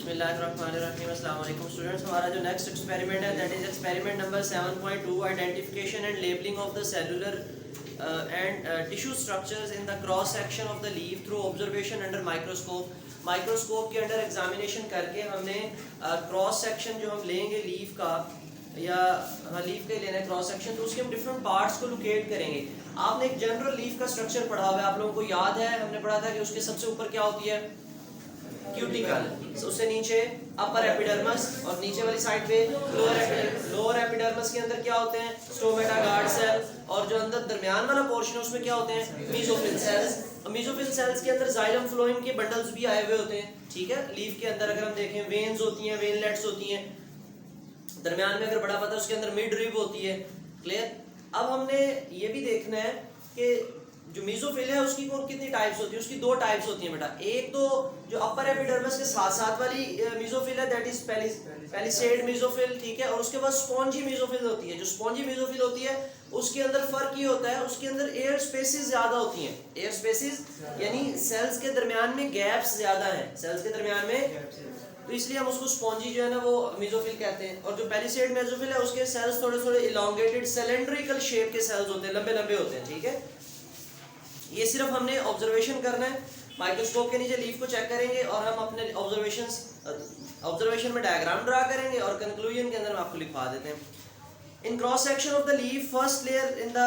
बिस्मिल्लाहिर्रहमानिर्रहीम। अस्सलाम वालेकुम स्टूडेंट्स। हमारा जो नेक्स्ट एक्सपेरिमेंट है that is experiment number 7.2 identification and labelling of the cellular and tissue structures in the cross section of the leaf through observation under microscope. Microscope के under examination करके हमने cross section जो हम लेंगे leaf का या leaf का लेना है क्रॉस सेक्शन, तो उसके हम डिफरेंट पार्ट्स को लोकेट करेंगे। आपने एक जनरल लीफ का स्ट्रक्चर पढ़ा हुआ है, आप लोगों को याद है, हमने पढ़ा था कि उसके सबसे ऊपर क्या होती है, क्यूटिकल, उससे नीचे अपर एपिडर्मस और नीचे वाली साइड पे लोअर एपिडर्मस के अंदर क्या होते हैं, स्टोमेटा गार्ड सेल, और जो अंदर दरमियान वाला पोर्शन है उसमें क्या होते हैं, मेसोफिल सेल्स। मेसोफिल सेल्स के अंदर जाइलम फ्लोएम के बंडल्स भी आए हुए होते हैं। ठीक है, लीफ के अंदर अगर हम देखें वेन्स होती हैं, वेनलेट्स होती हैं, दरमियान में अगर बड़ा पता है उसके अंदर मिड रिब होती है। क्लियर। अब हमने ये भी देखना है कि जो मेसोफिल है उसकी कितनी टाइप्स होती है। उसकी दो टाइप्स होती हैं बेटा। एक तो जो अपर एपिडर्मस के साथ साथ वाली मेसोफिल है दैट इज पैलिसेड मेसोफिल। ठीक है, और उसके बाद स्पॉन्जी मेसोफिल होती है। जो स्पॉन्जी मेसोफिल होती है उसके अंदर फर्क ये होता है, उसके अंदर एयर स्पेसेस ज्यादा होती हैं। एयर स्पेसेस यानी सेल्स के दरमियान में गैप्स ज्यादा हैं, सेल्स के दरमियान में, तो इसलिए हम उसको स्पॉन्जी जो है ना वो मेसोफिल कहते हैं। और जो पैलिसेड मेसोफिल है उसके सेल्स थोड़े थोड़े इलोंगेटेड सिलेंड्रिकल शेप के सेल्स होते हैं, लंबे लंबे होते हैं। ठीक है, ये सिर्फ हमने ऑब्जर्वेशन करना है, माइक्रोस्कोप के नीचे लीफ को चेक करेंगे और हम अपने ऑब्जर्वेशन में डायग्राम ड्रा करेंगे और कंक्लूजन के अंदर हम आपको लिखवा देते हैं। In cross section of the leaf first layer in the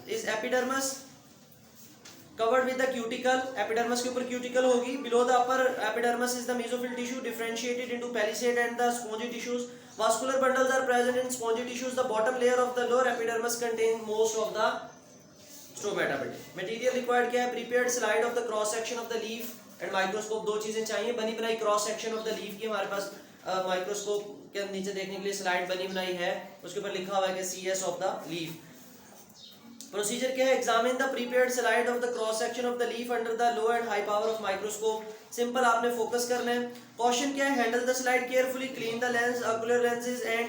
is epidermis covered with the cuticle. Epidermis के ऊपर क्यूटिकल होगी. below the upper epidermis is the mesophyll tissue differentiated into palisade and the spongy tissues. Vascular bundles are present in spongy tissues. The bottom layer of the lower epidermis contains most of the stomata. Material required क्या है, prepared slide of the cross section of the leaf and microscope. दो चीजें चाहिए, बनी बनाई cross section of the leaf की हमारे पास microscope के नीचे देखने के लिए स्लाइड बनी बनाई है, उसके ऊपर लिखा हुआ है कि CS of the leaf. Procedure क्या है, examine the prepared slide of the cross section of the leaf under the low and high power of microscope. Simple, आपने फोकस करना है. कॉशन क्या है, handle the slide carefully, clean the lens, ocular lenses and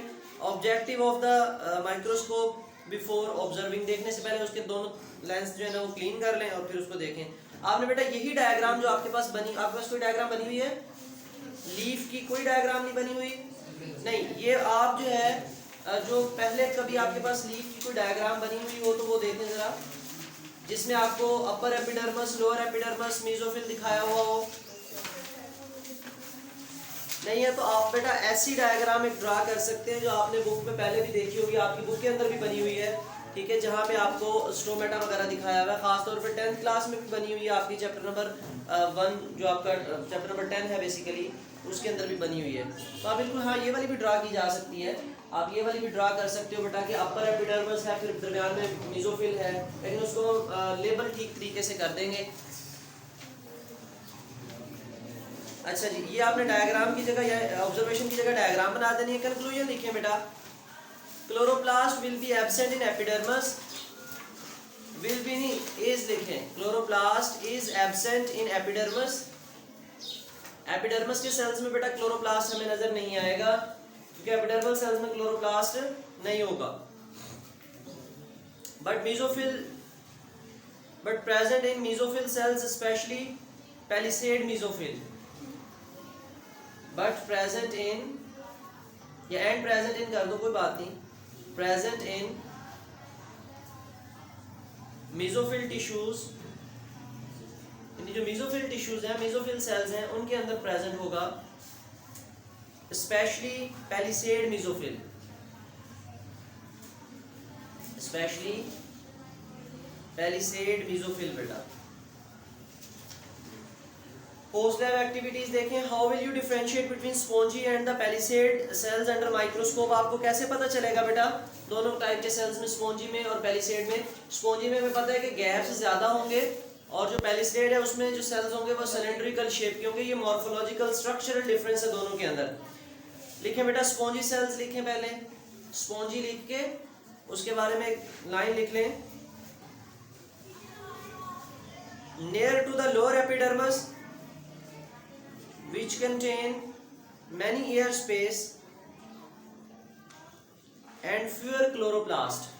objective of the microscope before observing. देखने से पहले उसके दोनों लेंस जो है ना वो क्लीन कर लें और फिर उसको देखें. आपने बेटा यही डायग्राम जो आपके पास कोई डायग्राम बनी हुई है लीफ की, कोई डायग्राम नहीं बनी हुई नहीं. ये आप जो है जो पहले कभी आपके पास लीफ की कोई डायग्राम बनी हुई हो तो वो देखें जरा, जिसमें आपको अपर एपिडर्मस, लोअर एपिडर्मस, मेसोफिल दिखाया हुआ हो. नहीं है तो आप बेटा ऐसी डायग्राम एक ड्रा कर सकते हैं जो आपने बुक में पहले भी देखी होगी, आपकी बुक के अंदर भी बनी हुई है. ठीक है, जहाँ पे आपको स्टोमेटा वगैरह दिखाया हुआ है, खासतौर पर 10th क्लास में भी बनी हुई है आपकी, चैप्टर नंबर 1 जो आपका चैप्टर नंबर 10 है बेसिकली, उसके अंदर भी बनी हुई है. तो आप बिल्कुल हाँ ये वाली भी ड्रा की जा सकती है. आप ये वाली भी ड्रा कर सकते हो बेटा कि अपर एपिडर्मस है, फिर दरमियान में मेसोफिल है, लेकिन उसको हम लेबल ठीक तरीके से कर देंगे. अच्छा जी, ये आपने डायग्राम की जगह या ऑब्जर्वेशन की जगह डायग्राम बना देनी है. कंक्लूजन लिखिए बेटा, chloroplast will be absent in epidermis, will be नहीं इज लिखें, chloroplast is absent in epidermis. Epidermis के सेल्स में बेटा क्लोरोप्लास्ट हमें नजर नहीं आएगा क्योंकि एपिडर्मल सेल्स में क्लोरोप्लास्ट नहीं होगा. But present in mesophyll cells specially palisade mesophyll. But present in या एंड प्रेजेंट इन कर दो कोई बात नहीं. प्रेजेंट इन मेसोफिल टिश्यूज, जो मेसोफिल टिश्यूज हैं, मेसोफिल सेल्स हैं, उनके अंदर प्रेजेंट होगा specially palisade mesophyll, specially palisade mesophyll. बेटा पोस्ट लैब एक्टिविटीज देखें. How will you differentiate between spongy and the palisade sales under microscope. आपको कैसे पता चलेगा बेटा दोनों टाइप के सेल्स में, स्पॉन्जी में और पैलिसेड में. स्पॉन्जी में हमें पता है कि गैप्स ज्यादा होंगे और जो पैलिसेड है उसमें जो सेल्स होंगे वो सिलेंड्रिकल शेप के होंगे. ये मॉर्फोलॉजिकल स्ट्रक्चरल डिफरेंस है दोनों के अंदर. लिखें बेटा स्पॉन्जी सेल्स लिखें, पहले स्पॉन्जी लिख के उसके बारे में एक लाइन लिख लें. Near to the lower epidermis which contain many air space and fewer chloroplast,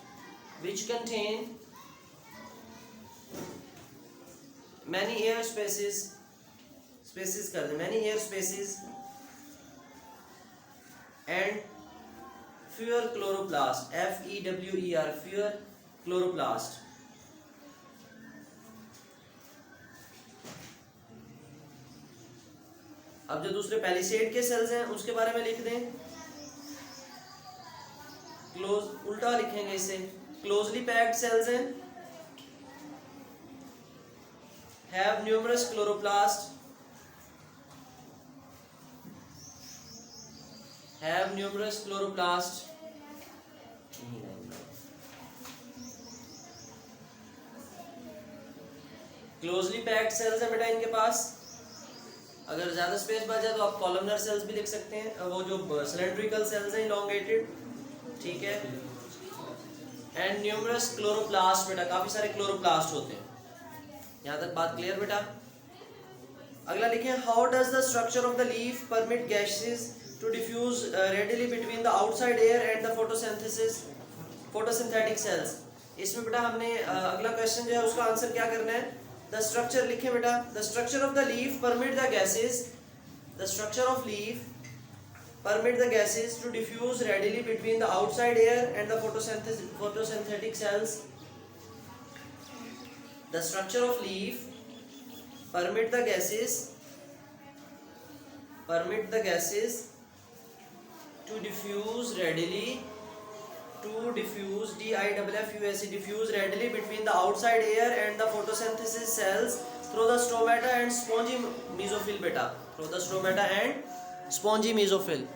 which contain many air spaces कर दें, many air spaces and fewer chloroplast, FEWER, fewer chloroplast. अब जो दूसरे पैलिसेड के सेल्स हैं उसके बारे में लिख दें, क्लोज, उल्टा लिखेंगे इसे, क्लोजली पैक्ड सेल्स हैं, have numerous chloroplast, have numerous chloroplast. Closely packed cells है बेटा इनके पास. अगर ज्यादा स्पेस बच जाए तो आप कॉलमनर सेल्स भी लिख सकते हैं, वो जो सिलेंड्रिकल सेल्स हैं इलोंगेटेड, ठीक है. एंड न्यूमरस क्लोरोप्लास्ट, बेटा काफी सारे क्लोरोप्लास्ट होते हैं. यहाँ तक बात क्लियर बेटा. अगला लिखें, how does the structure of the leaf permit gases to diffuse readily between the outside air and the photosynthetic cells. इसमें बेटा हमने अगला क्वेश्चन जो है उसका आंसर क्या करना है. द स्ट्रक्चर लिखे बेटा, the structure of the leaf permit the gases, the structure of leaf permit the gases to diffuse readily between the outside air and the photosynthetic cells. The structure of leaf permit the gases to diffuse readily, diffuse readily between the outside air and the photosynthesis cells through the stomata and spongy mesophyll beta, through the stomata and spongy mesophyll.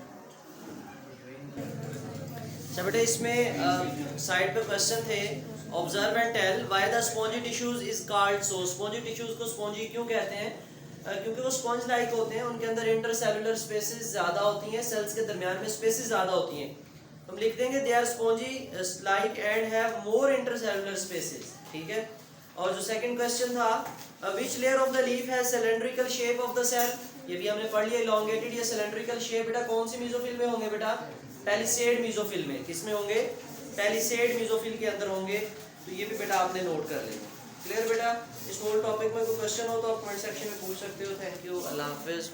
अच्छा बेटे इसमें side पे question थे, observe and tell why the spongy tissues is called so. Spongy tissues को spongy क्यों कहते हैं? क्योंकि वो स्पॉन्ज लाइक होते हैं, उनके अंदर इंटरसेलुलर स्पेसेस ज़्यादा होती हैं, सेल्स के दरमियान में स्पेसेस ज़्यादा होती हैं. हम लिख देंगे they are spongy like and have more intercellular spaces, ठीक है. और जो सेकंड क्वेश्चन था, which layer of the leaf has cylindrical shape of the cell, ये भी हमने पढ़ लिया. इलोंगेटेड या सिलेंड्रिकल शेप बेटा कौन सी मेसोफिल में होंगे बेटा? पैलिसेड मेसोफिल में. किसमें होंगे? पैलिसेड मेसोफिल के अंदर होंगे. तो ये भी बेटा आपने नोट कर लेना. क्लियर बेटा? इस होल टॉपिक में कोई क्वेश्चन हो तो आप कमेंट सेक्शन में पूछ सकते हो. Thank you, Allah Hafiz.